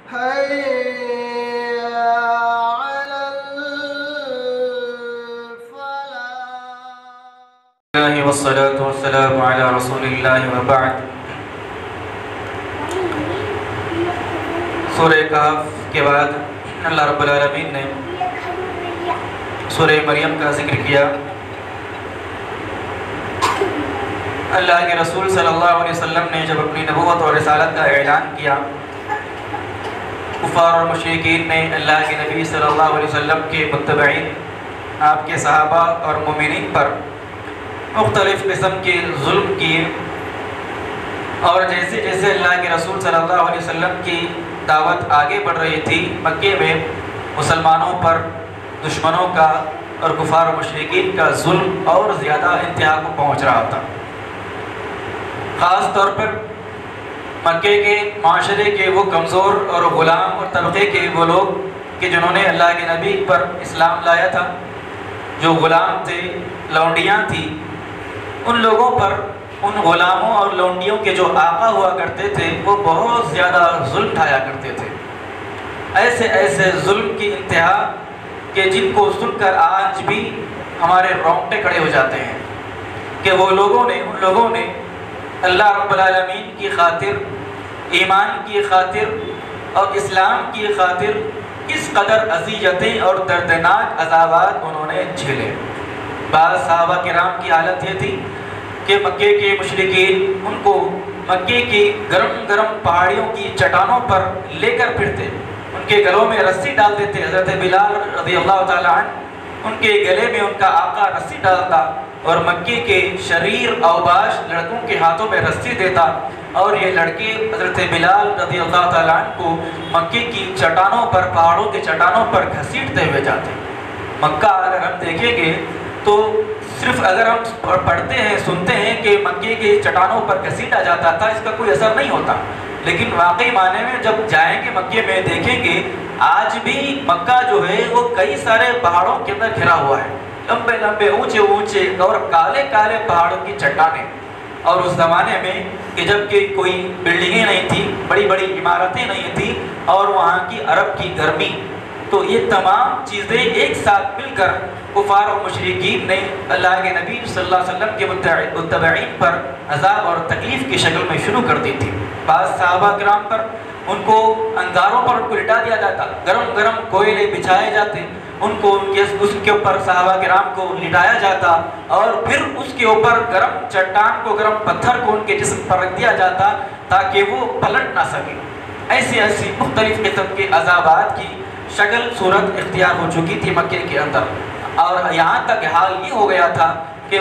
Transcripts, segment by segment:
حي على الفلاح. والصلاة والسلام على رسول الله وبعد. سورہ کہف کے بعد اللہ رب العالمین نے سورہ مریم کا ذکر کیا. اللہ کے رسول صلی اللہ علیہ وسلم نے جب اپنی نبوت اور رسالت کا اعلان کیا، کفار اور مشرکین نے اللہ کے نبی صلی اللہ علیہ وسلم کے متبعین، آپ کے صحابہ اور مومنین پر مختلف قسم کے ظلم کیے، اور جیسے جیسے اللہ کے رسول صلی اللہ علیہ وسلم کی دعوت آگے بڑھ رہی تھی، مکے میں مسلمانوں پر دشمنوں کا اور کفار و مشرکین کا ظلم اور زیادہ انتہا کو پہنچ رہا تھا. خاص طور پر مکے کے معاشرے کے وہ کمزور اور غلام اور طبقے کے وہ لوگ کہ جنہوں نے اللہ کے نبی پر اسلام لایا تھا، جو غلام تھے، لونڈیاں تھیں، ان لوگوں پر، ان غلاموں اور لونڈیوں کے جو آقا ہوا کرتے تھے وہ بہت زیادہ ظلم ڈھایا کرتے تھے. ایسے ایسے ظلم کی انتہا کہ جن کو سن کر آج بھی ہمارے رونگٹے کھڑے ہو جاتے ہیں کہ وہ لوگوں نے، ان لوگوں نے اللہ رب العالمین کی خاطر، ایمان کی خاطر اور اسلام کی خاطر کس قدر اذیتیں اور دردناک عذابات انہوں نے جھیلے. بعض صحابہ کرام کی حالت یہ تھی کہ مکے کے مشرکین ان کو مکے کی گرم گرم پہاڑیوں کی چٹانوں پر لے کر پھرتے، ان کے گلوں میں رسی ڈال دیتے. حضرت بلال رضی اللہ تعالیٰ عنہ، ان کے گلے میں ان کا آقا رسی ڈالتا اور مکے کے شریر اوباش لڑکوں کے ہاتھوں میں رسی دیتا، اور یہ لڑکے حضرت بلال رضی اللہ تعالیٰ عنہ کو مکے کی چٹانوں پر، پہاڑوں کے چٹانوں پر گھسیٹتے ہوئے جاتے. مکہ اگر ہم دیکھیں گے تو صرف اگر ہم پڑھتے ہیں، سنتے ہیں کہ مکے کے چٹانوں پر گھسیٹا جاتا تھا، اس کا کوئی اثر نہیں ہوتا، لیکن واقعی معنی میں جب جائیں گے مکے میں دیکھیں گے آج بھی مکہ جو ہے وہ کئی سارے پہاڑوں کے اندر گھرا ہوا ہے، لمبے لمبے اونچے اونچے اور کالے کالے پہاڑوں کی چٹانیں. اور اس زمانے میں کہ جب کہ کوئی بلڈنگیں نہیں تھیں، بڑی بڑی عمارتیں نہیں تھیں، اور وہاں کی عرب کی گرمی، تو یہ تمام چیزیں ایک ساتھ مل کر کفار و مشرکین نے اللہ کے نبی صلی اللہ علیہ وسلم کے متبعین پر عذاب اور تکلیف کی شکل میں شروع کر دی تھی. بعض صحابہ کرام پر ان کو انگاروں پر ان کو لٹا دیا جاتا، گرم گرم کوئلے بچھائے جاتے، ان کو اس کے اوپر صحابہ کرام کو لٹایا جاتا، اور پھر اس کے اوپر گرم چٹان کو، گرم پتھر کو ان کے جسم پر رکھ دیا جاتا تاکہ وہ پلٹ نہ سکے. ایسی ایسی مختلف قسم کے عذابات کی شکل صورت اختیار ہو چکی تھی مکے کے اندر. اور یہاں تک حال یہ ہو گیا تھا کہ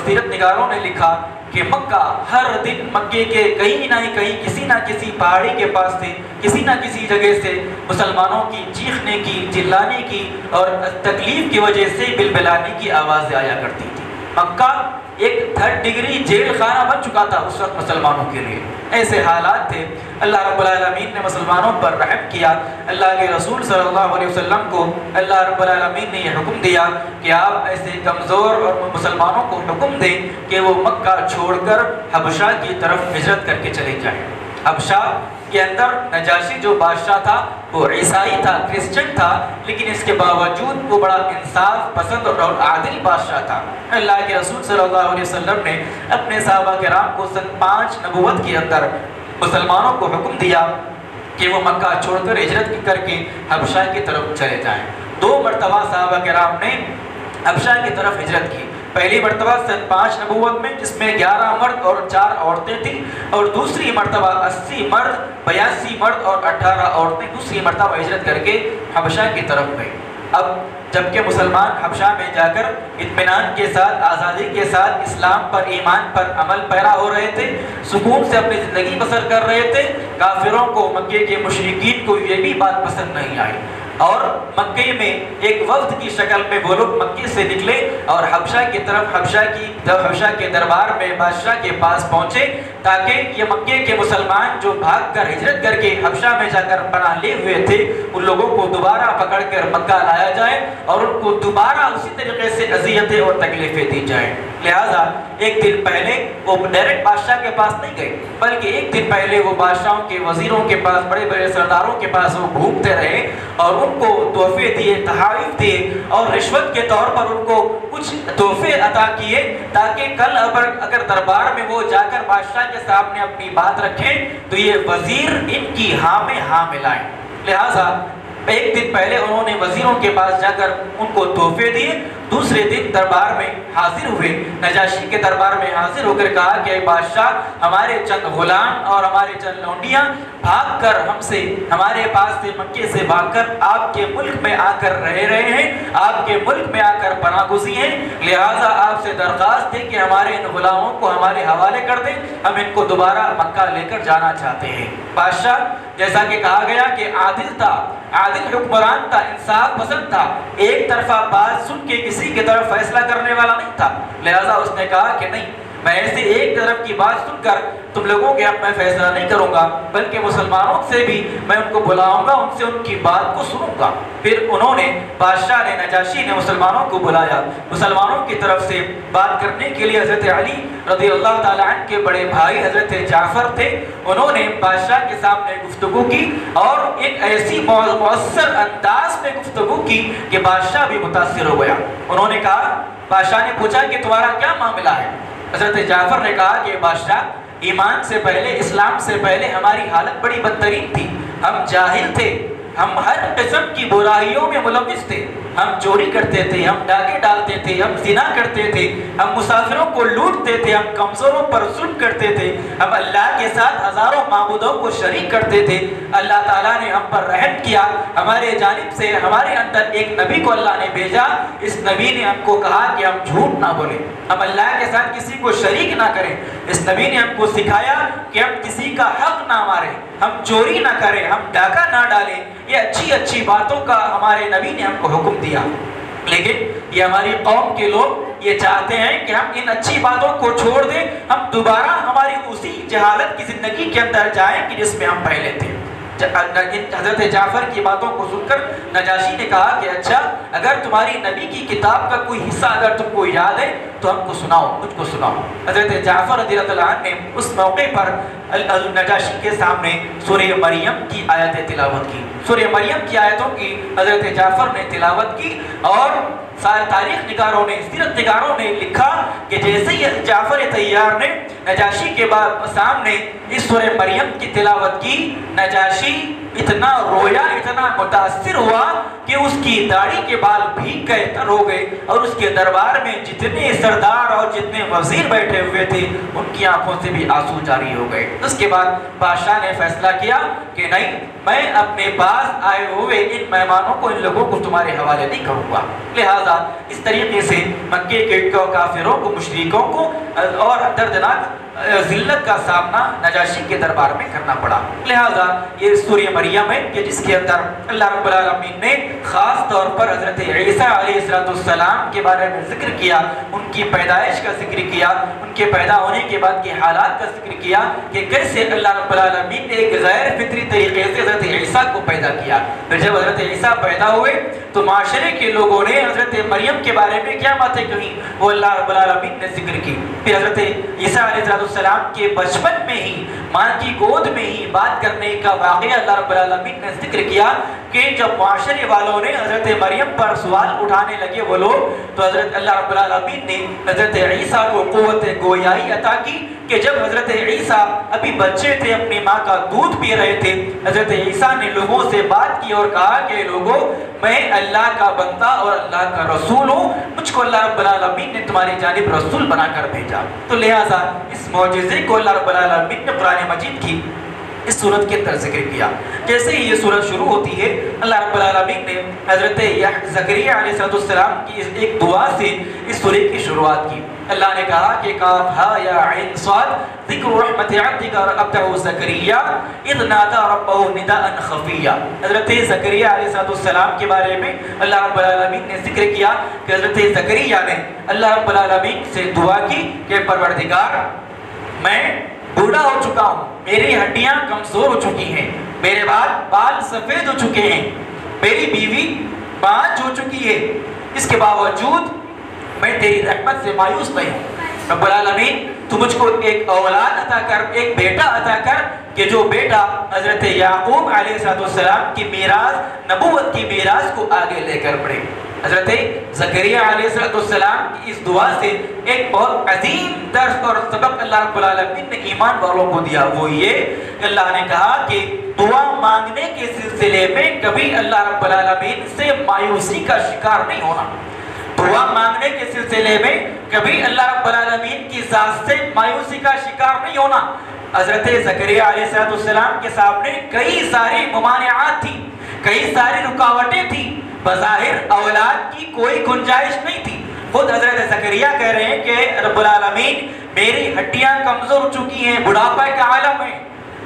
سیرت نگاروں نے لکھا کہ مکہ ہر دن مکے کے کہیں نہ کہیں کسی نہ کسی پہاڑی کے پاس سے، کسی نہ کسی جگہ سے مسلمانوں کی چیخنے کی، چلانے کی اور تکلیف کی وجہ سے بلبلانے کی آوازیں آیا کرتی تھی. مکہ ایک 3rd ڈگری جیل خانہ بن چکا تھا اس وقت مسلمانوں کے لیے. ایسے حالات تھے. اللہ رب العالمین نے مسلمانوں پر رحم کیا. اللہ کے رسول صلی اللہ علیہ وسلم کو اللہ رب العالمین نے یہ حکم دیا کہ آپ ایسے کمزور اور مسلمانوں کو حکم دیں کہ وہ مکہ چھوڑ کر حبشہ کی طرف ہجرت کر کے چلے جائیں. حبشہ کے اندر نجاشی جو بادشاہ تھا وہ عیسائی تھا، کرسچن تھا، لیکن اس کے باوجود وہ بڑا انصاف پسند اور عادل بادشاہ تھا. اللہ کے رسول صلی اللہ علیہ وسلم نے اپنے صحابہ کرام کو سن 5 نبوت کے اندر مسلمانوں کو حکم دیا کہ وہ مکہ چھوڑ کر ہجرت کر کے حبشہ کی طرف چلے جائیں. 2 مرتبہ صحابہ کرام نے حبشہ کی طرف ہجرت کی. پہلی مرتبہ سن 5 نبوت میں جس میں 11 مرد اور 4 عورتیں تھیں، اور دوسری مرتبہ 80 مرد، 82 مرد اور 18 عورتیں دوسری مرتبہ ہجرت کر کے حبشہ کی طرف گئے. اب جبکہ مسلمان حبشہ میں جا کر اطمینان کے ساتھ، آزادی کے ساتھ اسلام پر، ایمان پر عمل پیرا ہو رہے تھے، سکون سے اپنی زندگی بسر کر رہے تھے، کافروں کو، مکے کے مشرکین کو یہ بھی بات پسند نہیں آئی، اور مکے میں ایک وفد کی شکل میں وہ لوگ مکے سے نکلے اور حبشہ کی طرف، حبشہ کے دربار میں بادشاہ کے پاس پہنچے تاکہ یہ مکے کے مسلمان جو بھاگ کر ہجرت کر کے حبشہ میں جا کر پناہ لے ہوئے تھے ان لوگوں کو دوبارہ پکڑ کر مکہ لایا جائے اور ان کو دوبارہ اسی طریقے سے اذیتیں اور تکلیفیں دی جائیں۔ لہٰذا ایک دن پہلے وہ ڈائریکٹ بادشاہ کے پاس نہیں گئے، بلکہ ایک دن پہلے وہ بادشاہوں کے وزیروں کے پاس، بڑے بڑے سرداروں کے پاس وہ گھومتے رہے اور ان کو تحفے دیے، تحائف دیے اور رشوت کے طور پر ان کو کچھ تحفے عطا کیے، تاکہ کل اگر دربار میں وہ جا کر بادشاہ کے سامنے اپنی بات رکھیں تو یہ وزیر ان کی ہاں میں ہاں ملائیں۔ لہٰذا ایک دن پہلے انہوں نے وزیروں کے پاس جا کر ان کو تحفے دیے، دوسرے دن دربار میں حاضر ہوئے، نجاشی کے دربار میں حاضر ہو کر کہا کہ اے بادشاہ، ہمارے چند غلام اور ہمارے چند لونڈیاں بھاگ کر ہم سے، ہمارے پاس سے، مکے سے بھاگ کر آپ کے ملک میں آ کر رہے ہیں، آپ کے ملک میں آ کر پناہ گزین ہیں، لہٰذا آپ سے درخواست ہے کہ ہمارے ان غلاموں کو ہمارے حوالے کر دیں، ہم ان کو دوبارہ مکہ لے کر جانا چاہتے ہیں۔ بادشاہ جیسا کہ کہا گیا کہ عادل تھا، عادل حکمران تھا، انصاف پسند تھا، ایک طرفہ بات سن کے کسی کی طرف فیصلہ کرنے والا نہیں تھا، لہذا اس نے کہا کہ نہیں، میں ایسے ایک طرف کی بات سن کر تم لوگوں کے حق میں فیصلہ نہیں کروں گا، بلکہ مسلمانوں سے بھی میں ان کو بلاؤں گا، ان سے ان کی بات کو سنوں گا۔ پھر انہوں نے، بادشاہ نے، نجاشی نے مسلمانوں کو بلایا، مسلمانوں کی طرف سے بات کرنے کے لیے حضرت علی رضی اللہ تعالیٰ عنہ کے بڑے بھائی حضرت جعفر تھے، انہوں نے بادشاہ کے سامنے گفتگو کی اور ایک ایسی مؤثر انداز میں گفتگو کی کہ بادشاہ بھی متاثر ہو گیا۔ انہوں نے کہا، بادشاہ نے پوچھا کہ تمہارا کیا معاملہ ہے؟ حضرت جعفر نے کہا کہ بادشاہ، ایمان سے پہلے، اسلام سے پہلے ہماری حالت بڑی بدترین تھی، ہم جاہل تھے، ہم ہر قسم کی برائیوں میں ملوث تھے، ہم چوری کرتے تھے، ہم ڈاکے ڈالتے تھے، ہم زنا کرتے تھے، ہم مسافروں کو لوٹتے تھے، ہم کمزوروں پر ظلم کرتے تھے، ہم اللہ کے ساتھ ہزاروں معبودوں کو شریک کرتے تھے۔ اللہ تعالیٰ نے ہم پر رحم کیا، ہمارے جانب سے ہمارے اندر ایک نبی کو اللہ نے بھیجا، اس نبی نے ہم کو کہا کہ ہم جھوٹ نہ بولیں، ہم اللہ کے ساتھ کسی کو شریک نہ کریں، اس نبی نے ہم کو سکھایا کہ ہم کسی کا حق نہ ماریں، ہم چوری نہ کریں، ہم ڈاکہ نہ ڈالیں، یہ اچھی اچھی باتوں کا ہمارے نبی نے ہم کو حکم دیا۔ لیکن یہ ہماری قوم کے لوگ یہ چاہتے ہیں کہ ہم ان اچھی باتوں کو چھوڑ دیں، ہم دوبارہ ہماری اسی جہالت کی زندگی کے اندر جائیں کہ جس میں ہم پہلے تھے۔ حضرت جعفر کی باتوں کو سن کر نجاشی نے کہا کہ اچھا، اگر تمہاری نبی کی کتاب کا کوئی حصہ اگر تم کو یاد ہے تو ہم کو سناؤ، مجھ کو سناؤ۔ حضرت جعفر رضی اللہ عنہ نے اس موقع پر نجاشی کے سامنے سورہ مریم کی آیتیں تلاوت کی، سورہ مریم کی آیتوں کی حضرت جعفر نے تلاوت کی، اور سارے تاریخ نگاروں نے، سیرت نگاروں نے لکھا کہ جیسے ہی جعفر طیار نے نجاشی کے سامنے اس سورہ مریم کی تلاوت کی، نجاشی اتنا رویا، اتنا متاثر ہوا کہ اس کی داڑھی کے بال بھیگ گئے، تر ہو گئے، اور اس کے دربار میں جتنے سردار اور جتنے وزیر بیٹھے ہوئے تھے ان کی آنکھوں سے بھی آنسو جاری ہو گئے۔ اس کے بعد بادشاہ نے فیصلہ کیا کہ نہیں، میں اپنے پاس آئے ہوئے ان مہمانوں کو، ان لوگوں کو تمہارے حوالے نہیں کروں گا۔ لہٰذا اس طریقے سے مکے کے کافروں کو، مشرکوں کو اور دردناک ذلت کا سامنا نجاشی کے دربار میں کرنا پڑا۔ لہٰذا یہ سورہ مریم ہے کہ جس کے اندر اللہ رب العالمین نے خاص طور پر حضرت عیسیٰ علیہ السلام کے بارے میں ذکر کیا، ان کی پیدائش کا ذکر کیا، ان کے پیدا ہونے کے بعد کے حالات کا ذکر کیا کہ کیسے اللہ رب العالمین نے ایک غیر فطری طریقے سے حضرت عیسیٰ کو پیدا کیا۔ پھر جب حضرت عیسیٰ پیدا ہوئے تو معاشرے کے لوگوں نے حضرت مریم کے بارے میں کیا باتیں کہیں، وہ اللہ رب العالمین نے ذکر کی۔ پھر حضرت عیسیٰ علیہ السلام کے بچپن میں ہی، ماں کی گود میں ہی بات کرنے کا واقعہ اللہ رب العالمین نے ذکر کیا کہ جب معاشرے والوں نے حضرت مریم پر سوال اٹھانے لگے وہ لوگ، تو حضرت اللہ رب العالمین نے حضرت عیسیٰ کو قوت گویائی عطا کی کہ جب حضرت عیسیٰ ابھی بچے تھے، اپنی ماں کا دودھ پی رہے تھے، حضرت عیسیٰ نے لوگوں سے بات کی اور کہا کہ لوگوں، میں اللہ کا بندہ اور اللہ کا رسول ہوں، مجھ کو اللہ رب العالمین نے تمہاری جانب رسول بنا کر بھیجا۔ تو لہٰذا اس معجزے کو اللہ رب العالمین نے قرآن مجید کی اس سورت کے اندر ذکر کیا۔ جیسے ہی یہ سورت شروع ہوتی ہے، اللہ رب العالمین نے حضرت زکریا علیہ السلام کی ایک دعا سے اس سورت کی شروعات کی۔ اللہ نے کہا کہ کاف ہا یا عین صاد ذکر رحمت عبدک عبدہ زکریا اذ نادى ربہ نداء خفیا۔ حضرت زکریا علیہ السلام کے بارے میں اللہ رب العالمین نے ذکر کیا کہ حضرت زکریا نے اللہ رب العالمین سے دعا کی کہ پروردگار، میں بوڑھا ہو چکا ہوں، میری ہڈیاں کمزور ہو چکی ہیں، میرے بال سفید ہو چکے ہیں، میری بیوی بانجھ ہو چکی ہے، اس کے باوجود میں تیری رحمت سے مایوس نہیں ہوں۔ رب العالمین تو مجھ کو ایک اولاد عطا کر، ایک بیٹا عطا کر کہ جو بیٹا حضرت یعقوب علیہ السلام کی میراث، نبوت کی میراث کو آگے لے کر بڑھے۔ حضرت زکریا علیہ السلام کی اس دعا سے ایک بہت عظیم درس اور سبق اللہ رب العالمین نے ایمان والوں کو دیا، وہ یہ کہ اللہ نے کہا کہ دعا مانگنے کے سلسلے میں کبھی اللہ رب العالمین سے مایوسی کا شکار نہیں ہونا۔ دعا مانگنے کے سلسلے میں کبھی اللہ رب العالمین کی ذات سے مایوسی کا شکار نہیں ہونا۔ حضرت زکریا علیہ السلام کے سامنے کئی ساری ممانعات تھی، کئی ساری رکاوٹیں تھیں، بظاہر اولاد کی کوئی گنجائش نہیں تھی۔ خود حضرت زکریا کہہ رہے ہیں کہ رب العالمین میری ہڈیاں کمزور ہو چکی ہیں، بڑھاپا کا عالم ہے،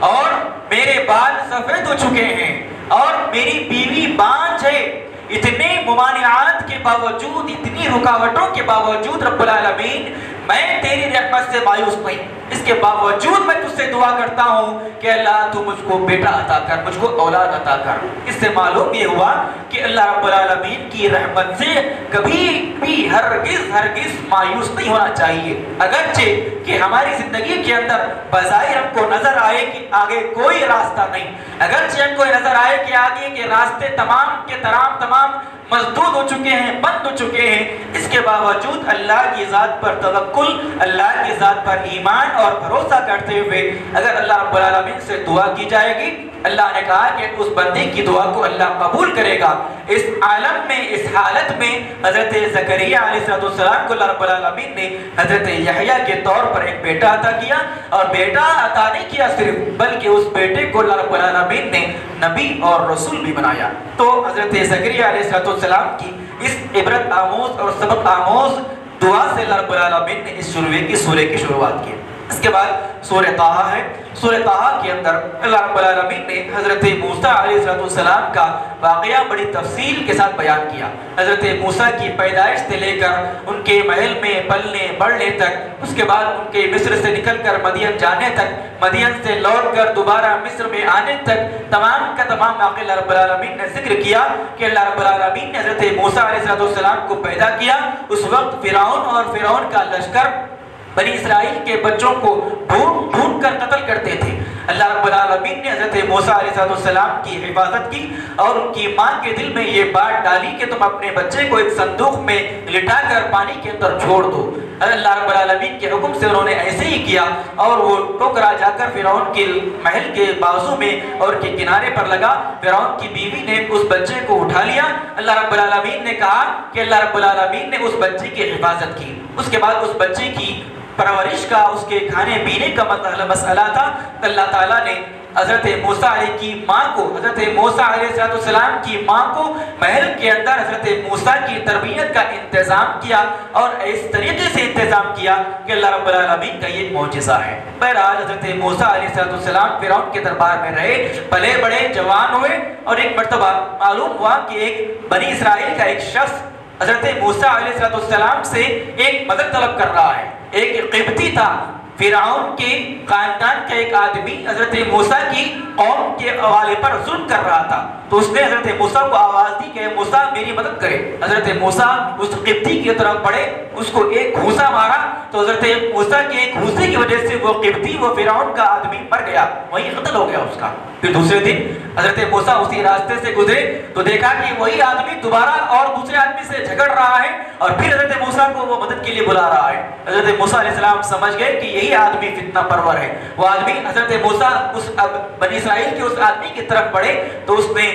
اور میرے بال سفید ہو چکے ہیں، اور میری بیوی بانجھ ہے۔ اتنے ممانعات کے باوجود، اتنی رکاوٹوں کے باوجود رب العالمین میں تیری رحمت سے مایوس نہیں، اس کے باوجود میں تجھ سے دعا کرتا ہوں کہ اللہ تو مجھ کو بیٹا عطا کر، مجھ کو اولاد عطا کر۔ اس سے معلوم یہ ہوا کہ اللہ رب العالمین کی رحمت سے کبھی بھی ہرگز مایوس نہیں ہونا چاہیے، اگرچہ کہ ہماری زندگی کے اندر بظاہر ہم کو نظر آئے کہ آگے کوئی راستہ نہیں، اگرچہ ہم کو نظر آئے کہ آگے کے راستے تمام کے تمام مسدود ہو چکے ہیں، بند ہو چکے ہیں، اس کے باوجود اللہ کی ذات پر توکل، اللہ کی ذات پر ایمان اور بھروسہ کرتے ہوئے اگر اللہ رب العالمین سے دعا کی جائے گی، اللہ نے کہا کہ اس بندے کی دعا کو اللہ قبول کرے گا۔ اس عالم میں، اس حالت میں حضرت زکریا علیہ السلام کو اللہ رب العالمین نے حضرت یحییٰ کے طور پر ایک بیٹا عطا کیا، اور بیٹا عطا نہیں کیا صرف، بلکہ اس بیٹے کو اللہ رب العالمین نے نبی اور رسول بھی بنایا۔ تو حضرت زکریا علیہ السلام کی اس عبرت آموز اور سبق آموز دعا سے اللہ رب العالمین نے اس سورے کی شروعات کی۔ اس کے بعد سورہ طٰہٰ ہے۔ سورہ طٰہٰ کے اندر اللہ رب العالمین نے حضرت موسیٰ علیہ السلام کا واقعہ بڑی تفصیل کے ساتھ بیان کیا۔ حضرت موسیٰ کی پیدائش سے لے کر ان کے محل میں پلنے بڑھنے تک، اس کے بعد ان کے مصر سے نکل کر مدین جانے تک، مدین سے لوٹ کر دوبارہ مصر میں آنے تک، تمام کا تمام واقعہ اللہ رب العالمین نے ذکر کیا کہ اللہ رب العالمین نے حضرت موسیٰ علیہ السلام کو پیدا کیا۔ اس وقت فرعون کا لشکر بنی اسرائیل کے بچوں کو ڈھونڈ کر قتل کرتے تھے۔ اللہ رب العالمین نے حضرت موسیٰ علیہ السلام کی حفاظت کی اور ان کی ماں کے دل میں یہ بات ڈالی کہ تم اپنے بچے کو ایک صندوق میں لٹا کر پانی کے اندر چھوڑ دو۔ اللہ رب العالمین کے حکم سے انہوں نے ایسے ہی کیا، اور وہ ٹوکرا جا کر فرعون کے محل کے بازو میں اور کے کنارے پر لگا۔ فرعون کی بیوی نے اس بچے کو اٹھا لیا۔ اللہ رب العالمین نے کہا کہ اللہ رب العالمین نے اس بچے کی حفاظت کی۔ اس کے بعد اس بچے کی پرورش کا، اس کے کھانے پینے کا مسئلہ تھا، اللہ تعالیٰ نے حضرت موسیٰ علیہ کی ماں کو، حضرت موسیٰ علیہ السلام کی ماں کو محل کے اندر حضرت موسیٰ کی تربیت کا انتظام کیا، اور اس طریقے سے انتظام کیا کہ اللہ رب العالمین کا یہ معجزہ ہے۔ بہرحال حضرت موسیٰ علیہ السلام فرعون کے دربار میں رہے، پلے بڑے، جوان ہوئے، اور ایک مرتبہ معلوم ہوا کہ ایک بنی اسرائیل کا ایک شخص حضرت موسیٰ علیہ السلام سے ایک مدد طلب کر رہا ہے۔ ایک قبطی تھا، فرعون کے خاندان کا ایک آدمی حضرت موسیٰ کی قوم کے حوالے پر ظلم کر رہا تھا، تو اس نے حضرت موسیٰ کو آواز دی کہ موسیٰ میری مدد کرے۔ حضرت موسیٰ اس قبطی کی طرف بڑھے، اس کو ایک گھوسا مارا، تو حضرت موسیٰ کے ایک گھوسے کی وجہ سے وہ قبطی، وہ فرعون کا آدمی مر گیا، وہیں قتل ہو گیا اس کا۔ پھر دوسرے دن حضرت موسیٰ اسی راستے سے گزرے تو دیکھا کہ وہی آدمی دوبارہ اور دوسرے آدمی سے جھگڑ رہا ہے، اور پھر حضرت موسیٰ کو وہ مدد کے لیے بلا رہا ہے۔ حضرت موسیٰ علیہ السلام سمجھ گئے کہ یہی آدمی فتنہ پرور ہے۔ وہ آدمی حضرت موسیٰ اس بنی اسرائیل کے اس آدمی کی طرف بڑھے تو اس نے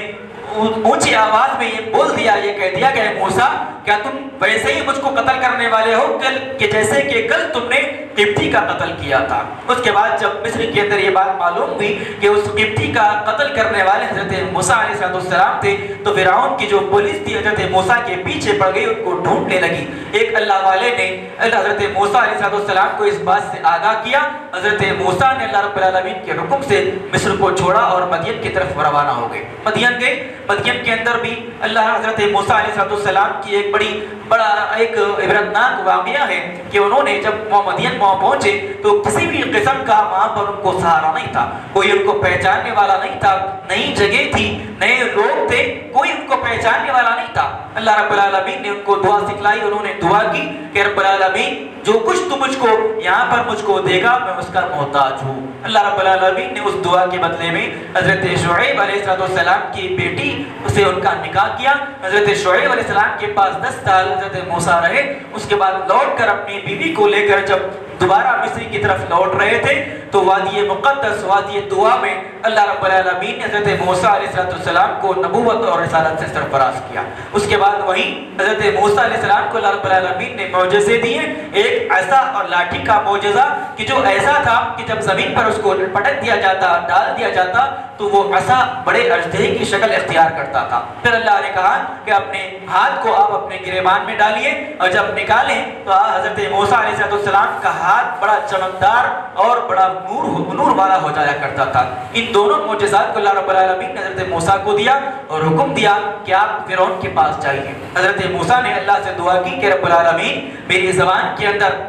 اونچی آواز میں یہ بول دیا، یہ کہہ دیا کہ موسیٰ کیا تم ویسے ہی مجھ کو قتل کرنے والے ہو کہ جیسے کہ کل تم نے قبطی کا قتل کیا تھا۔ اس کے بعد جب مصر کے اندر یہ بات معلوم ہوئی کہ اس قبطی کا قتل کرنے والے حضرت موسیٰ علیہ السلام تھے، تو فرعون کی جو پولیس تھی حضرت موسیٰ کے پیچھے پڑ گئی، ان کو ڈھونڈنے لگی۔ ایک اللہ والے نے حضرت موسیٰ علیہ السلام کو اس بات سے آگاہ کیا۔ حضرت موسیٰ نے اللہ رب العالمین کے حکم سے مصر کو چھوڑا اور مدین کی طرف روانہ ہو گئے۔ مدین گئے، مدین کے اندر بھی اللہ حضرت موسیٰ علیہ السلام کی ایک بڑی بڑا ایک عبرتناک واقعہ ہے کہ انہوں نے جب مدین وہاں پہنچے تو کسی بھی قسم کا وہاں پر ان کو سہارا نہیں تھا، کوئی ان کو پہچاننے والا نہیں تھا، نئی جگہ تھی، نئے لوگ تھے، کوئی ان کو پہچاننے والا نہیں تھا۔ اللہ رب العالمین نے ان کو دعا سکھلائی، انہوں نے دعا کی کہ رب العالمین جو کچھ تو مجھ کو یہاں پر مجھ کو دے گا میں اس کا محتاج ہوں۔ اللہ رب العالمین نے اس دعا کے بدلے میں حضرت شعیب علیہ السلام کی بیٹی سے ان کا نکاح کیا۔ حضرت شعیب علیہ السلام کے پاس 10 سال حضرت موسیٰ رہے، اس کے بعد لوٹ کر اپنی بیوی کو لے کر جب دوبارہ مصر کی طرف لوٹ رہے تھے تو وادی مقدس، وادی دعا میں اللہ رب العالمین نے حضرت موسیٰ علیہ السلام کو نبوت اور رسالت سے سرفراز کیا۔ اس کے بعد وہیں حضرت موسیٰ علیہ السلام کو اللہ رب العالمین نے معجزے دیے، ایک عصا اور لاٹھی کا معجزہ کہ جو ایسا تھا کہ جب زمین پر اس کو پٹک دیا جاتا، ڈال دیا جاتا تو وہ عصا بڑے اژدہے کی شکل اختیار کرتا تھا۔ پھر اللہ نے کہا کہ اپنے ہاتھ کو آپ اپنے گریبان میں ڈالیے اور جب نکالیں تو حضرت موسیٰ علیہ السلام کا ہاتھ بڑا چمکدار اور بڑا نور والا ہو جایا کرتا تھا۔ ان دونوں معجزات کو اللہ رب العالمین نے حضرت موسیٰ کو دیا اور حکم دیا کہ آپ فرعون کے پاس جائیے۔ حضرت موسیٰ نے اللہ سے دعا کی کہ رب العالمین میری زبان کے اندر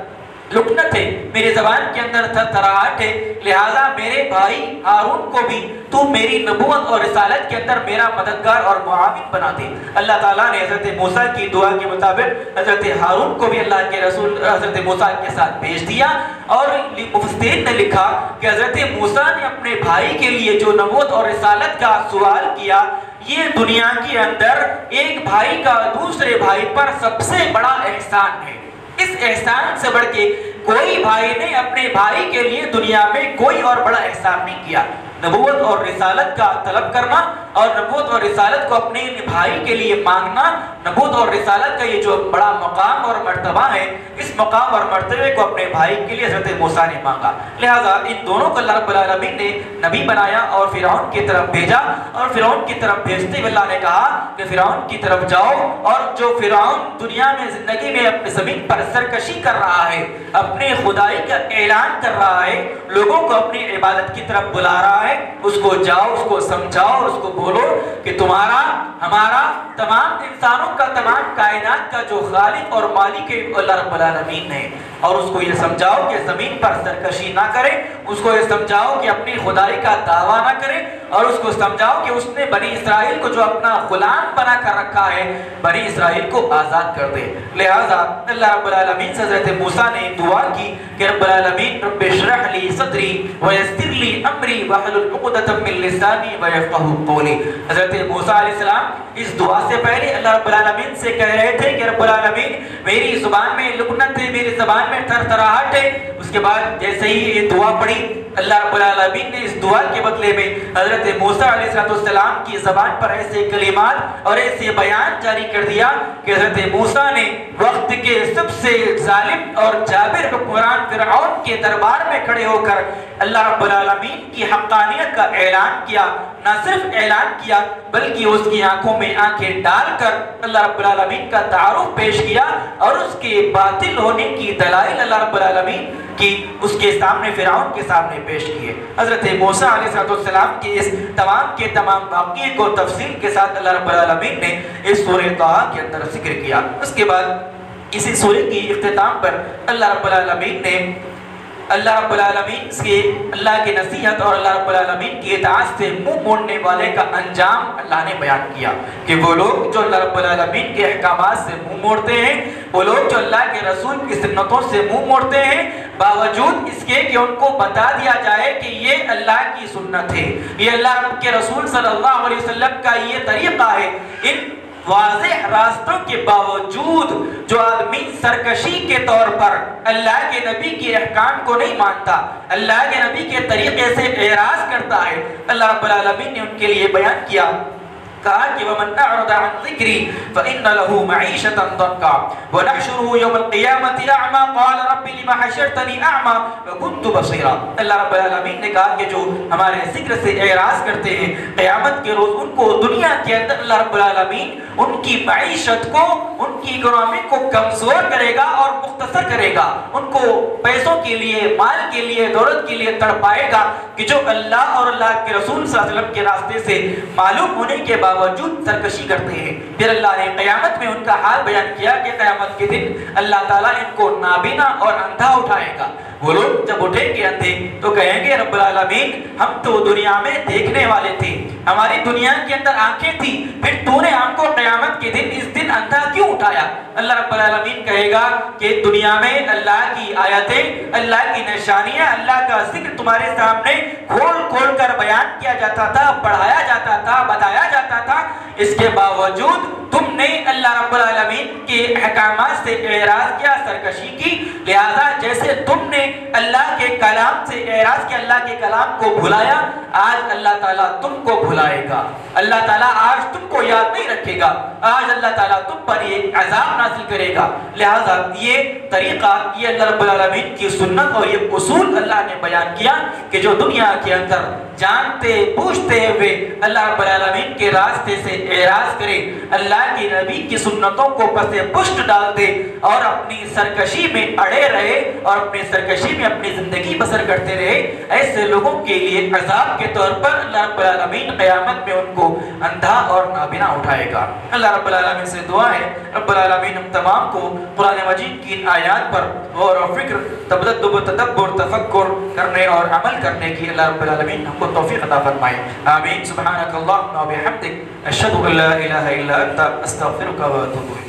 لکنت ہے، میری زبان کے اندر تھرتھراہٹ ہے، لہٰذا میرے بھائی ہارون کو بھی تو میری نبوت اور رسالت کے اندر میرا مددگار اور معاون بنا دے۔ اللہ تعالیٰ نے حضرت موسیٰ کی دعا کے مطابق حضرت ہارون کو بھی اللہ کے رسول حضرت موسیٰ کے ساتھ بھیج دیا۔ اور مفسرین نے لکھا کہ حضرت موسیٰ نے اپنے بھائی کے لیے جو نبوت اور رسالت کا سوال کیا، یہ دنیا کے اندر ایک بھائی کا دوسرے بھائی پر سب سے بڑا احسان ہے۔ اس احسان سے بڑھ کے کوئی بھائی نے اپنے بھائی کے لیے دنیا میں کوئی اور بڑا احسان نہیں کیا۔ نبوت اور رسالت کا طلب کرنا اور نبوت اور رسالت کو اپنے بھائی کے لیے مانگنا، نبوت اور رسالت کا یہ جو بڑا مقام اور مرتبہ ہے، اس مقام اور مرتبے کو اپنے بھائی کے لیے حضرت موسیٰ نے مانگا۔ لہٰذا ان دونوں کو اللہ رب العالمین نے نبی بنایا اور فرعون کی طرف بھیجا، اور فرعون کی طرف بھیجتے ہوئے اللہ نے کہا کہ فرعون کی طرف جاؤ، اور جو فرعون دنیا میں زندگی میں اپنی زمین پر سرکشی کر رہا ہے، اپنے خدائی کا اعلان کر رہا ہے، لوگوں کو اپنی عبادت کی طرف بلا رہا ہے، اس کو جاؤ، اس کو سمجھاؤ، اس کو بولو کہ تمہارا ہمارا تمام انسانوں کا، تمام کائنات کا جو خالق اور مالک ہے اللہ رب العالمین ہے، اور اس کو یہ سمجھاؤ کہ زمین پر سرکشی نہ کرے، اس کو یہ سمجھاؤ کہ اپنی خدائی کا دعویٰ نہ کرے، اور اس کو سمجھاؤ کہ اس نے بنی اسرائیل کو جو اپنا غلام بنا کر رکھا ہے، بنی اسرائیل کو آزاد کر دے۔ لہٰذا اللہ رب العالمین سے حضرت موسیٰ نے دعا کی کہ رب العالمین رب اشرح لی صدری ویسر لی امری واحلل عقدۃ من لسانی ویفقهوا قولی۔ حضرت موسیٰ علیہ السلام اس دعا سے پہلے اللہ رب العالمین سے کہہ رہے تھے کہ رب العالمین میری زبان میں لکنت ہے، میری زبان میں تھرتھراہٹ ہے۔ اس کے بعد جیسے ہی یہ دعا پڑھی اللہ رب العالمین نے اس دعا کے بدلے میں حضرت موسیٰ علیہ السلام کی زبان پر ایسے کلمات اور ایسے بیان جاری کر دیا کہ حضرت موسیٰ نے وقت کے سب سے ظالم اور جابر حکمران فرعون کے دربار میں کھڑے ہو کر اللہ رب العالمین کی حقانیت کا اعلان کیا۔ نہ صرف اعلان کیا بلکہ اس کی آنکھوں میں آنکھیں ڈال کر اللہ رب العالمین کا تعارف پیش کیا، اور اس کے باطل ہونے کی دلائل اللہ رب العالمین کی اس کے سامنے، فرعون کے سامنے پیش کیے۔ حضرت موسیٰ علیہ السلام کے اس تمام کے تمام واقعے کو تفصیل کے ساتھ اللہ رب العالمین نے اس سورہ طٰہٰ کے اندر ذکر کیا۔ اس کے بعد اسی سورہ کی اختتام پر اللہ رب العالمین نے اللہ رب العالمین سے اللہ کی نصیحت اور اللہ رب العالمین کی اطاعت سے منہ موڑنے والے کا انجام اللہ نے بیان کیا کہ وہ لوگ جو اللہ رب العالمین کے احکامات سے منہ موڑتے ہیں، وہ لوگ جو اللہ کے رسول کی سنتوں سے منہ موڑتے ہیں، باوجود اس کے کہ ان کو بتا دیا جائے کہ یہ اللہ کی سنت ہے، یہ اللہ کے رسول صلی اللہ علیہ وسلم کا یہ طریقہ ہے، ان واضح راستوں کے باوجود جو آدمی سرکشی کے طور پر اللہ کے نبی کے احکام کو نہیں مانتا، اللہ کے نبی کے طریقے سے اعراض کرتا ہے، اللہ رب العالمین نے ان کے لیے بیان کیا، کہا کہ وَمَنْ أَعْرَضَ عَنْ ذِكْرِي فَإِنَّ لَهُ مَعِيشَةً ضَنكًا وَنَحْشُرُهُ يَوْمَ الْقِيَامَةِ أَعْمَى قَالَ رَبِّ لِمَ حَشَرْتَنِي أَعْمَى وَكُنْتُ بَصِيرًا۔ اللہ رب العالمین نے کہا کہ جو ہمارے ذکر سے اعراض کرتے ہیں قیامت کے روز ان کو دنیا کے اندر اللہ رب العالمین ان کی معیشت کو، ان کی اکنامی کو کمزور کرے گا اور مختصر کرے گا، ان کو پیسوں کے لیے، مال کے لیے، دولت کے لیے تڑپائے گا کہ جو اللہ اور اللہ کے رسول صلی اللہ علیہ وسلم کے راستے سے معلوم ہونے کے بعد باوجود سرکشی کرتے ہیں۔ پھر اللہ نے قیامت میں ان کا حال بیان کیا کہ قیامت کے دن اللہ تعالیٰ ان کو نابینا اور اندھا اٹھائے گا۔ وہ لوگ جب اٹھیں گے اندھے تو کہیں گے رب العالمین ہم تو دنیا میں دیکھنے والے تھے، ہماری دنیا کے اندر آنکھیں تھی، پھر تو نے ہم کو قیامت کے دن اس دن اندھا کیوں اٹھایا؟ اللہ رب العالمین کہے گا کہ دنیا میں اللہ کی آیتیں، اللہ کی نشانیاں، اللہ کا ذکر تمہارے سامنے کھول کھول کر بیان کیا جاتا تھا، پڑھایا جاتا تھا، بتایا جاتا تھا، اس کے باوجود تم نے اللہ رب العالمین کے احکامات سے اعراض کیا، سرکشی کی۔ لہذا جیسے تم نے اللہ کے کلام سے اعراض کیا، اللہ کے کلام کو بھلایا، آج اللہ تعالیٰ تم کو بھلائے گا، اللہ تعالیٰ آج تم کو یاد نہیں رکھے گا، آج اللہ تعالیٰ تم پر یہ عذاب نازل کرے گا۔ لہذا یہ طریقہ، یہ اللہ رب العالمین کی سنت اور یہ اصول اللہ نے بیان کیا کہ جو دنیا کے اندر جانتے پوچھتے ہوئے اللہ رب العالمین کے راستے سے اعراض کرے، اللہ کی نبی کی سنتوں کو پس پشت ڈال دے اور اپنی سرکشی میں اڑے رہے اور اپنی سرکشی میں اپنی زندگی بسر کرتے رہے، ایسے لوگوں کے لیے عذاب کے طور پر اللہ رب العالمین قیامت میں ان کو اندھا اور نابینا اٹھائے گا۔ اللہ رب العالمین سے دعا ہے رب العالمین ہم تمام کو قرآن مجید کی آیات پر غور و فکر، تبدب، تدبر، تفکر کرنے اور عمل کرنے کی اللہ رب العالمین ہم کو توفیق عطا فرمائے۔ آمین۔ سبحانک اللہم و بحمدک، اشہد ان لا الہ الا انت، استغفرک و اتوب الیک۔